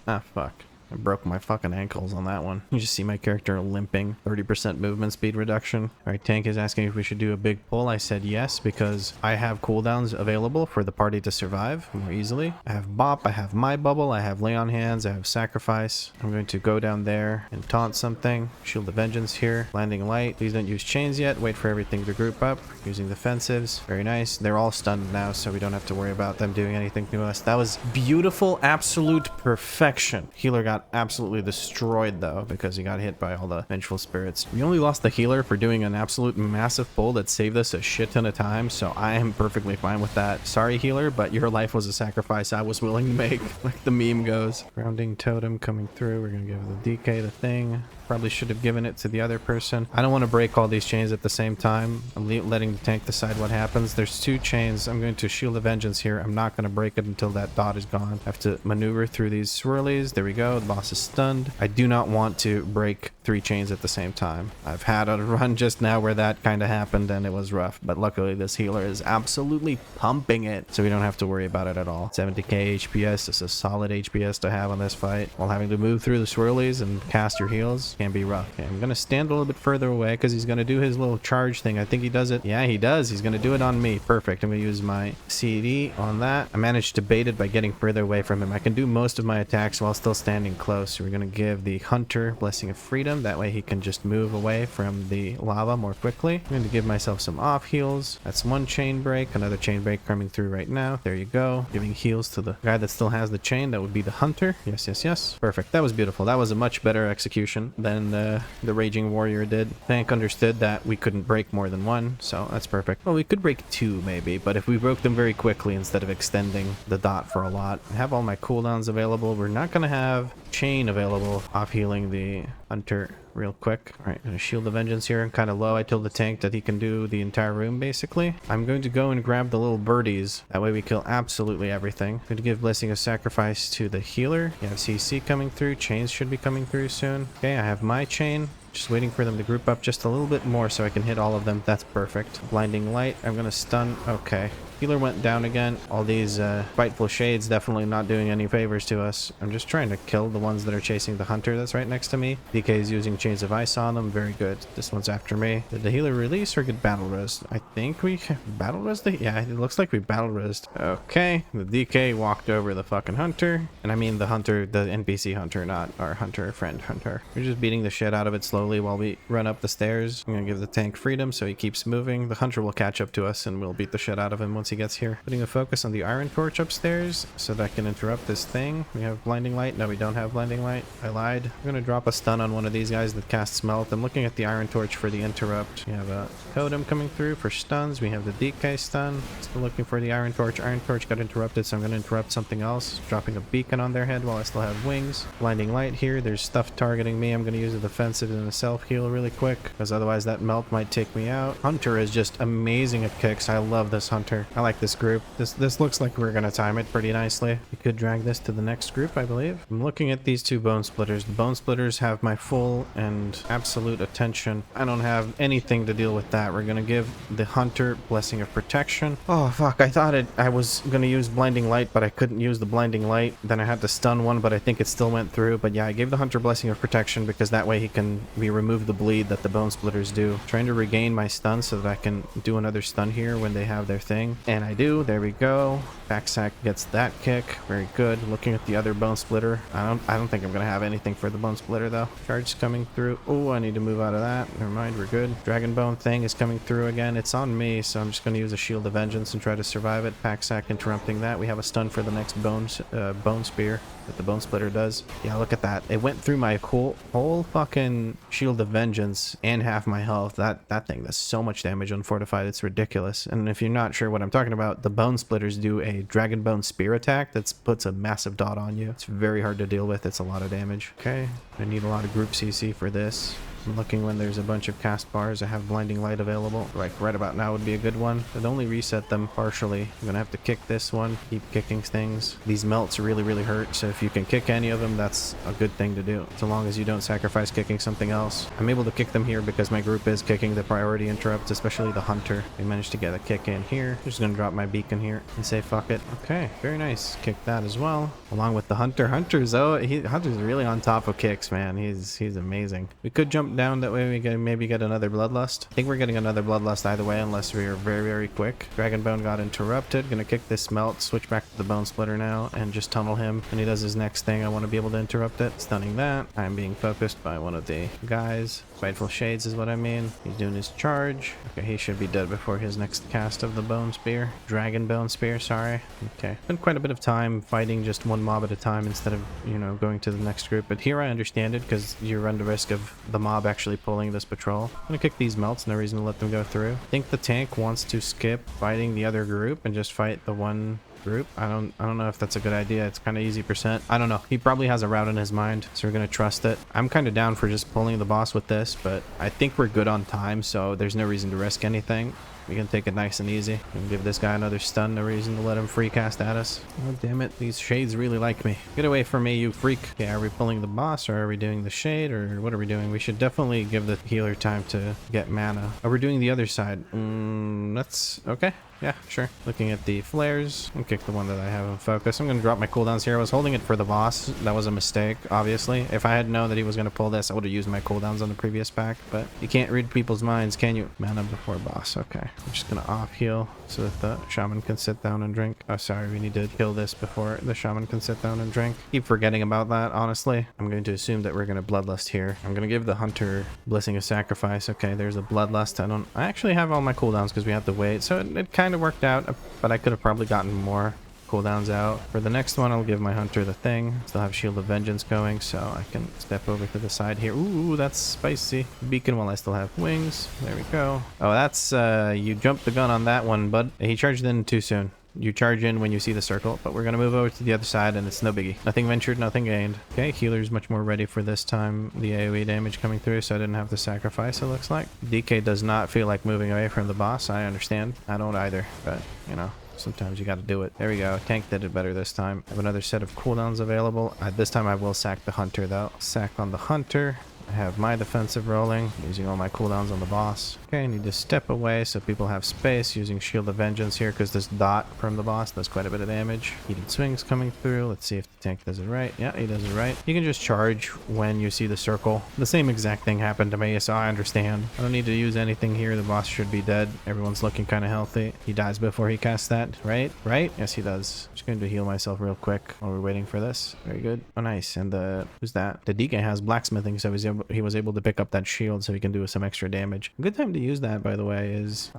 Ah, fuck. I broke my fucking ankles on that one. You just see my character limping. 30% movement speed reduction. Alright, Tank is asking if we should do a big pull. I said yes, because I have cooldowns available for the party to survive more easily. I have Bop, I have My Bubble, I have Lay on Hands, I have Sacrifice. I'm going to go down there and taunt something. Shield of Vengeance here. Landing Light. Please don't use chains yet. Wait for everything to group up. Using defensives. Very nice. They're all stunned now, so we don't have to worry about them doing anything to us. That was beautiful, absolute perfection. Healer got absolutely destroyed though because he got hit by all the vengeful spirits. We only lost the healer for doing an absolute massive pull that saved us a shit ton of time, so I am perfectly fine with that. Sorry healer, but your life was a sacrifice I was willing to make, like the meme goes. Grounding totem coming through. We're gonna give the DK the thing. Probably should have given it to the other person. I don't want to break all these chains at the same time. I'm letting the tank decide what happens. There's 2 chains. I'm going to Shield of Vengeance here. I'm not going to break it until that dot is gone. I have to maneuver through these swirlies. There we go. The boss is stunned. I do not want to break 3 chains at the same time. I've had a run just now where that kind of happened and it was rough, but luckily this healer is absolutely pumping it, so we don't have to worry about it at all. 70k HPS. This is a solid HPS to have on this fight while having to move through the swirlies and cast your heals. Can be rough. Okay, I'm gonna stand a little bit further away because he's gonna do his little charge thing. I think he does it. Yeah, he does. He's gonna do it on me. Perfect. I'm gonna use my CD on that. I managed to bait it by getting further away from him. I can do most of my attacks while still standing close. So we're gonna give the Hunter Blessing of Freedom. That way he can just move away from the lava more quickly. I'm going to give myself some off heals. That's 1 chain break. Another chain break coming through right now. There you go. Giving heals to the guy that still has the chain. That would be the Hunter. Yes, yes, yes. Perfect. That was beautiful. That was a much better execution than the Raging Warrior did. Tank understood that we couldn't break more than 1, so that's perfect. Well, we could break 2 maybe, but if we broke them very quickly instead of extending the dot for a lot. I have all my cooldowns available. We're not going to have chain available. Off healing the Hunter real quick. All right, gonna Shield the Vengeance here. I'm kind of low. I told the tank that he can do the entire room basically. I'm going to go and grab the little birdies. That way we kill absolutely everything. I'm going to give Blessing of Sacrifice to the healer. You have CC coming through. Chains should be coming through soon. Okay, I have my chain. Just waiting for them to group up just a little bit more so I can hit all of them. That's perfect. Blinding Light. I'm going to stun. Okay. Healer went down again. All these spiteful shades definitely not doing any favors to us. I'm just trying to kill the ones that are chasing the hunter that's right next to me. DK is using Chains of Ice on them. Very good. This one's after me. Did the healer release or get battle rest? I think we battle rest. Yeah, it looks like we battle rest. Okay. The DK walked over the fucking hunter. And I mean the hunter, the NPC hunter, not our hunter friend hunter. We're just beating the shit out of it slowly while we run up the stairs. I'm gonna give the tank freedom so he keeps moving. The hunter will catch up to us and we'll beat the shit out of him once he gets here. Putting a focus on the iron torch upstairs so that I can interrupt this thing. We have blinding light. No, we don't have blinding light. I lied. I'm gonna drop a stun on one of these guys that casts melt. I'm looking at the iron torch for the interrupt. We have a totem coming through for stuns. We have the DK stun. Still looking for the iron torch. Iron torch got interrupted, so I'm gonna interrupt something else. Dropping a beacon on their head while I still have wings. Blinding light here. There's stuff targeting me. I'm gonna use a defensive and a self heal really quick because otherwise that melt might take me out. Hunter is just amazing at kicks. I love this hunter. I like this group. This looks like we're gonna time it pretty nicely. We could drag this to the next group, I believe. I'm looking at these two bone splitters. The bone splitters have my full and absolute attention. I don't have anything to deal with that. We're gonna give the hunter Blessing of Protection. Oh fuck, I thought I was gonna use blinding light, but I couldn't use the blinding light. Then I had to stun one, but I think it still went through. But yeah, I gave the hunter Blessing of Protection because that way we remove the bleed that the bone splitters do. Trying to regain my stun so that I can do another stun here when they have their thing. And I do. There we go. Backsack gets that kick. Very good. Looking at the other bone splitter. I don't think I'm gonna have anything for the bone splitter though. Charge coming through. Oh, I need to move out of that. Never mind, we're good. Dragon bone thing is coming through again. It's on me, so I'm just gonna use a shield of vengeance and try to survive it. Packsack interrupting that. We have a stun for the next bone spear that the bone splitter does. Yeah, look at that. It went through my whole fucking shield of vengeance and half my health. That thing does so much damage on Fortified. It's ridiculous. And if you're not sure what I'm talking about, the bone splitters do a dragon bone spear attack that puts a massive dot on you. It's very hard to deal with. It's a lot of damage. Okay, I need a lot of group CC for this. I'm looking when there's a bunch of cast bars. I have blinding light available. Like right about now would be a good one. I'd only reset them partially. I'm gonna have to kick this one. Keep kicking things. These melts really hurt. So if you can kick any of them, that's a good thing to do. So long as you don't sacrifice kicking something else. I'm able to kick them here because my group is kicking the priority interrupts, especially the hunter. We managed to get a kick in here. Just gonna drop my beacon here and say fuck it. Okay, very nice. Kick that as well. Along with the hunter. Hunter's really on top of kicks, man. He's amazing. We could jump down that way. We can maybe get another bloodlust. I think we're getting another bloodlust either way unless we are very quick. Dragon bone got interrupted. Gonna kick this melt, switch back to the bone splitter now and just tunnel him. When he does his next thing, I want to be able to interrupt it. Stunning that. I'm being focused by one of the guys. Spiteful Shades is what I mean. He's doing his charge. Okay, he should be dead before his next cast of the bone spear. Dragon bone spear, sorry. Okay. Spent quite a bit of time fighting just one mob at a time instead of, you know, going to the next group. But here I understand it because you run the risk of the mob actually pulling this patrol. I'm gonna kick these melts. No reason to let them go through. I think the tank wants to skip fighting the other group and just fight the one group. I don't know if that's a good idea. It's kind of easy %. I don't know. He probably has a route in his mind, so we're gonna trust it. I'm kind of down for just pulling the boss with this, but I think we're good on time, so there's no reason to risk anything. We can take it nice and easy and give this guy another stun. No reason to let him free cast at us. Oh damn it, these shades really like me. Get away from me, you freak. Okay, are we pulling the boss or are we doing the shade or what are we doing? We should definitely give the healer time to get mana. Oh, we're doing the other side. That's okay. Yeah, sure. Looking at the flares. I'll kick the one that I have in focus. I'm going to drop my cooldowns here. I was holding it for the boss. That was a mistake, obviously. If I had known that he was going to pull this, I would have used my cooldowns on the previous pack. But you can't read people's minds, can you? Mana before boss. Okay. I'm just going to off heal so that the shaman can sit down and drink. Oh, sorry. We need to kill this before the shaman can sit down and drink. Keep forgetting about that, honestly. I'm going to assume that we're going to bloodlust here. I'm going to give the hunter Blessing of Sacrifice. Okay, there's a bloodlust. I actually have all my cooldowns because we have to wait. So it kind of worked out, but I could have probably gotten more cooldowns out. For the next one, I'll give my hunter the thing. Still have Shield of Vengeance going, so I can step over to the side here. Ooh, that's spicy. Beacon while I still have wings. There we go. Oh, that's, you jumped the gun on that one, bud. He charged in too soon. You charge in when you see the circle, but we're going to move over to the other side and it's no biggie. Nothing ventured, nothing gained. Okay, healer's much more ready for this time. The AoE damage coming through, so I didn't have to sacrifice, it looks like. DK does not feel like moving away from the boss. I understand. I don't either, but, you know. Sometimes you got to do it. There we go. Tank did it better this time. I have another set of cooldowns available. This time I will sack the hunter though. Sack on the hunter. I have my defensive rolling, using all my cooldowns on the boss. Okay, I need to step away so people have space, using Shield of Vengeance here because this dot from the boss does quite a bit of damage. Heated Swings coming through. Let's see if the tank does it right. Yeah, he does it right. You can just charge when you see the circle. The same exact thing happened to me, so I understand. I don't need to use anything here. The boss should be dead. Everyone's looking kind of healthy. He dies before he casts that, right? Right? Yes, he does. Just going to heal myself real quick while we're waiting for this. Very good. Oh, nice. And who's that? The DK has blacksmithing, so he was able to pick up that shield so he can do some extra damage. A good time to use that, by the way, is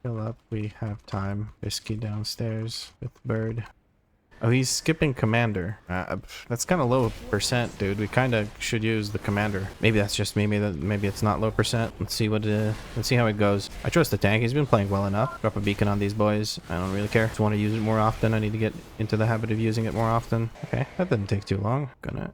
fill up. We have time. Risky downstairs with Bird. Oh, he's skipping commander. That's kind of low percent, dude. We kind of should use the commander. Maybe that's just me. Maybe it's not low percent. Let's see how it goes. I trust the tank. He's been playing well enough. Drop a beacon on these boys. I don't really care. Just want to use it more often. I need to get into the habit of using it more often. Okay, that didn't take too long. Gonna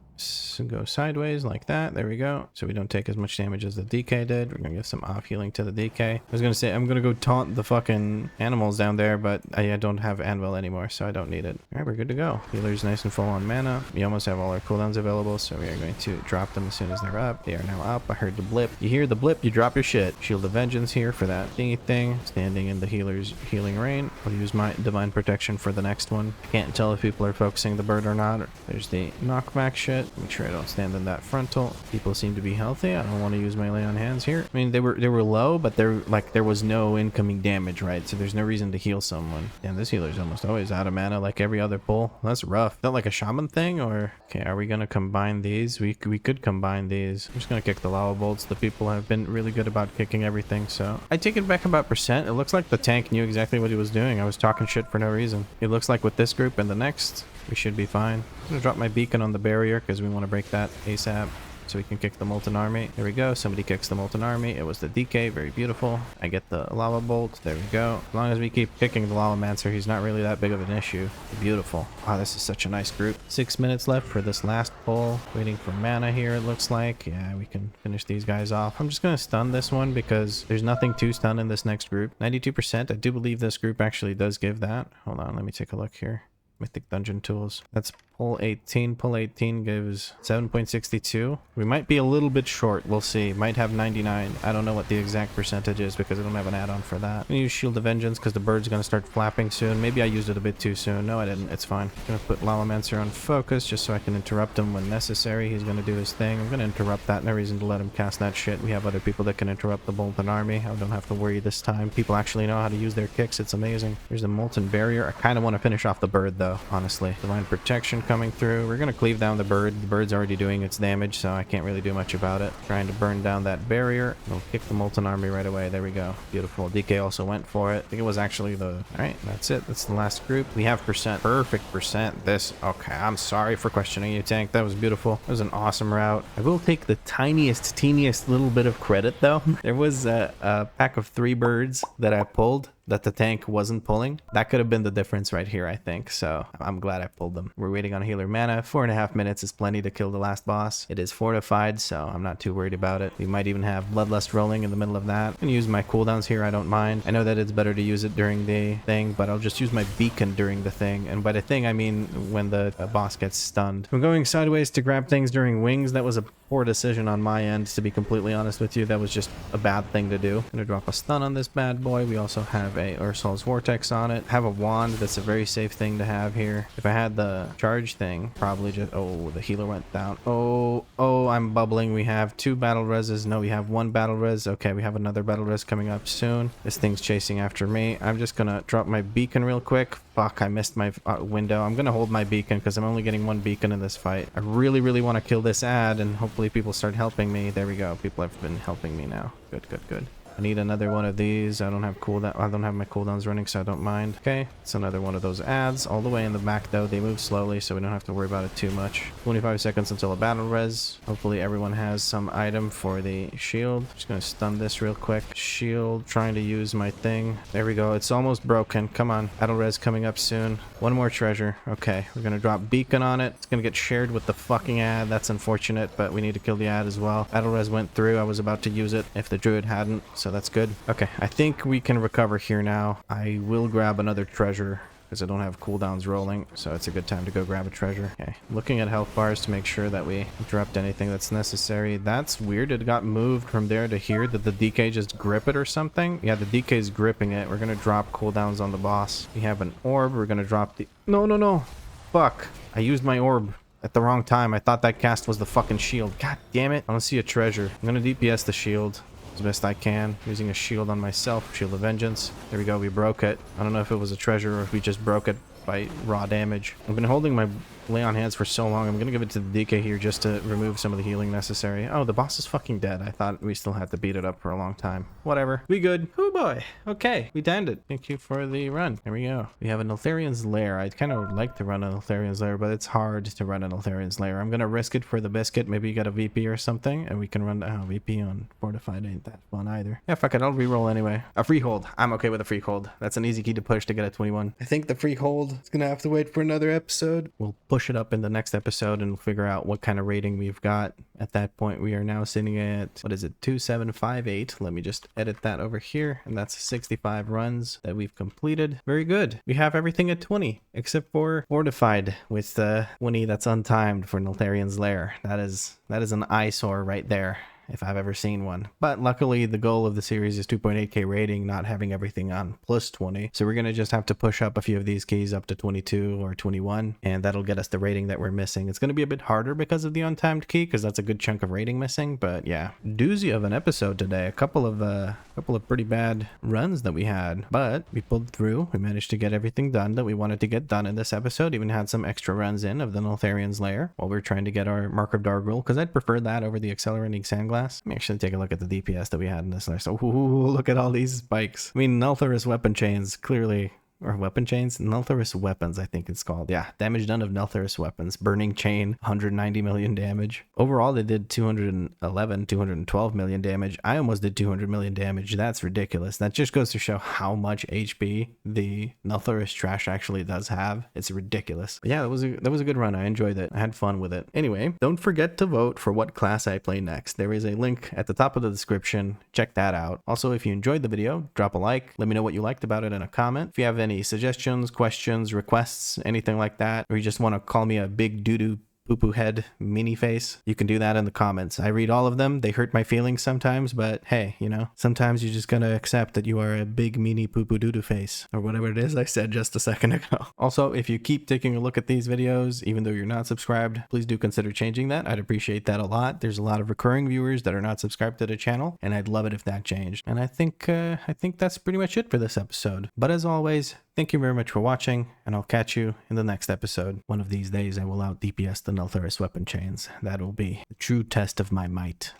go sideways like that. There we go. So we don't take as much damage as the DK did. We're gonna get some off healing to the DK. I was gonna say I'm gonna go taunt the fucking animals down there, but I don't have anvil anymore, so I don't need it. All right, we're good to go. Healer's nice and full on mana. We almost have all our cooldowns available, so we are going to drop them as soon as they're up. They are now up. I heard the blip. You hear the blip, you drop your shit. Shield of Vengeance here for that thingy thing. Standing in the healer's healing rain. I'll use my divine protection for the next one. I can't tell if people are focusing the bird or not. There's the knockback shit. Make sure I don't stand in that frontal. People seem to be healthy. I don't want to use my lay on hands here. I mean, they were low, but there was no incoming damage, right? So there's no reason to heal someone. And this healer's almost always out of mana like every other pull. That's rough. Is that like a shaman thing, or okay? Are we gonna combine these? We could combine these. I'm just gonna kick the lava bolts. The people have been really good about kicking everything, so I take it back about percent. It looks like the tank knew exactly what he was doing. I was talking shit for no reason. It looks like with this group and the next, we should be fine. I'm gonna drop my beacon on the barrier because we want to break that ASAP. So we can kick the Molten Army. There we go. Somebody kicks the Molten Army. It was the DK. Very beautiful. I get the Lava Bolt. There we go. As long as we keep kicking the Lava Mancer, he's not really that big of an issue. Beautiful. Wow, this is such a nice group. 6 minutes left for this last pull. Waiting for mana here, it looks like. Yeah, we can finish these guys off. I'm just going to stun this one because there's nothing to stun in this next group. 92%. I do believe this group actually does give that. Hold on. Let me take a look here. Mythic Dungeon Tools. That's pull 18. Pull 18 gives 7.62. We might be a little bit short. We'll see. Might have 99. I don't know what the exact percentage is because I don't have an add-on for that. I'm gonna use Shield of Vengeance because the bird's gonna start flapping soon. Maybe I used it a bit too soon. No, I didn't. It's fine. I'm gonna put Lalamancer on focus just so I can interrupt him when necessary. He's gonna do his thing. I'm gonna interrupt that. No reason to let him cast that shit. We have other people that can interrupt the Molten Army. I don't have to worry this time. People actually know how to use their kicks. It's amazing. There's the Molten Barrier. I kind of want to finish off the bird though, honestly. Divine Protection coming through. We're gonna cleave down the bird. The bird's already doing its damage, so I can't really do much about it. Trying to burn down that barrier. We'll kick the Molten Army right away. There we go. Beautiful. DK also went for it. I think it was actually the... Alright, that's it. That's the last group. We have percent. Perfect percent. This... Okay, I'm sorry for questioning you, Tank. That was beautiful. That was an awesome route. I will take the tiniest, teeniest little bit of credit, though. There was a pack of 3 birds that I pulled that the tank wasn't pulling. That could have been the difference right here, I think. So I'm glad I pulled them. We're waiting on healer mana. 4.5 minutes is plenty to kill the last boss. It is fortified, so I'm not too worried about it. We might even have Bloodlust rolling in the middle of that. I'm gonna use my cooldowns here. I don't mind. I know that it's better to use it during the thing, but I'll just use my beacon during the thing. And by the thing, I mean when the boss gets stunned. I'm going sideways to grab things during wings. That was a poor decision on my end, to be completely honest with you. That was just a bad thing to do. I'm gonna drop a stun on this bad boy. We also have a Ursul's Vortex on it. Have a wand. That's a very safe thing to have here. If I had the charge thing, probably just... Oh, the healer went down. Oh, I'm bubbling. We have 2 battle reses. No, we have 1 battle res. Okay, we have another battle res coming up soon. This thing's chasing after me. I'm just gonna drop my beacon real quick. Fuck, I missed my window. I'm gonna hold my beacon because I'm only getting 1 beacon in this fight. I really, really want to kill this ad, and hopefully people start helping me. There we go. People have been helping me now. Good, good, good. I need another one of these. I don't have my cooldowns running, so I don't mind. Okay, it's another one of those ads. All the way in the back, though. They move slowly, so we don't have to worry about it too much. 25 seconds until a battle res. Hopefully everyone has some item for the shield. Just gonna stun this real quick. Shield, trying to use my thing. There we go. It's almost broken. Come on. Battle res coming up soon. 1 more treasure. Okay, we're gonna drop beacon on it. It's gonna get shared with the fucking ad. That's unfortunate, but we need to kill the ad as well. Battle res went through. I was about to use it if the druid hadn't, so that's good. Okay, I think we can recover here now. I will grab another treasure because I don't have cooldowns rolling, so it's a good time to go grab a treasure. Okay, looking at health bars to make sure that we dropped anything that's necessary. That's weird. It got moved from there to here. Did the DK just grip it or something? Yeah, the DK is gripping it. We're gonna drop cooldowns on the boss. We have an orb. We're gonna drop the... No. Fuck. I used my orb at the wrong time. I thought that cast was the fucking shield. God damn it. I don't see a treasure. I'm gonna DPS the shield as best I can, using a shield on myself. Shield of Vengeance. There we go. We broke it. I don't know if it was a treasure or if we just broke it by raw damage. I've been holding my Lay on Hands for so long. I'm gonna give it to the DK here just to remove some of the healing necessary. Oh, the boss is fucking dead. I thought we still had to beat it up for a long time. Whatever. We good. Oh boy. Okay, we donned it. Thank you for the run. There we go. We have a Neltharion's Lair. I'd kind of like to run a Neltharion's Lair, but it's hard to run a Neltharion's Lair. I'm gonna risk it for the biscuit. Maybe you got a VP or something, and we can run... Oh, VP on Fortified ain't that fun either. Yeah, fuck it. I'll reroll anyway. A freehold. I'm okay with a freehold. That's an easy key to push to get a 21. I think the freehold is gonna have to wait for another episode. We'll push it up in the next episode and figure out what kind of rating we've got. At that point, we are now sitting at, what is it, 2758. Let me just edit that over here, and that's 65 runs that we've completed. Very good. We have everything at 20 except for Fortified with 20 that's untimed for Neltharion's Lair. That is an eyesore right there, if I've ever seen one. But luckily, the goal of the series is 2.8k rating, not having everything on plus 20. So we're going to just have to push up a few of these keys up to 22 or 21, and that'll get us the rating that we're missing. It's going to be a bit harder because of the untimed key, because that's a good chunk of rating missing. But yeah, doozy of an episode today. A couple of pretty bad runs that we had, but we pulled through. We managed to get everything done that we wanted to get done in this episode. Even had some extra runs in of the Neltharion's Lair while we were trying to get our Mark of Dargrul, because I'd prefer that over the Accelerating Sandglass. Let me actually take a look at the DPS that we had in this list. So, look at all these spikes. I mean, Neltharus weapon chains clearly or weapon chains, Neltharus weapons, I think it's called. Yeah, damage done of Neltharus weapons. Burning chain, 190 million damage. Overall, they did 212 million damage. I almost did 200 million damage. That's ridiculous. That just goes to show how much HP the Neltharus trash actually does have. It's ridiculous. But yeah, that was a good run. I enjoyed it. I had fun with it. Anyway, don't forget to vote for what class I play next. There is a link at the top of the description. Check that out. Also, if you enjoyed the video, drop a like. Let me know what you liked about it in a comment. If you have any suggestions, questions, requests, anything like that, or you just want to call me a big doo-doo poo-poo head mini face, you can do that in the comments. I read all of them. They hurt my feelings sometimes, but hey, you know, sometimes you just gotta accept that you are a big meanie poo-poo doo-doo face, or whatever it is I said just a second ago. Also, if you keep taking a look at these videos, even though you're not subscribed, please do consider changing that. I'd appreciate that a lot. There's a lot of recurring viewers that are not subscribed to the channel, and I'd love it if that changed. And I think that's pretty much it for this episode. But as always, thank you very much for watching, and I'll catch you in the next episode. One of these days, I will out DPS the Neltharus weapon chains. That will be the true test of my might.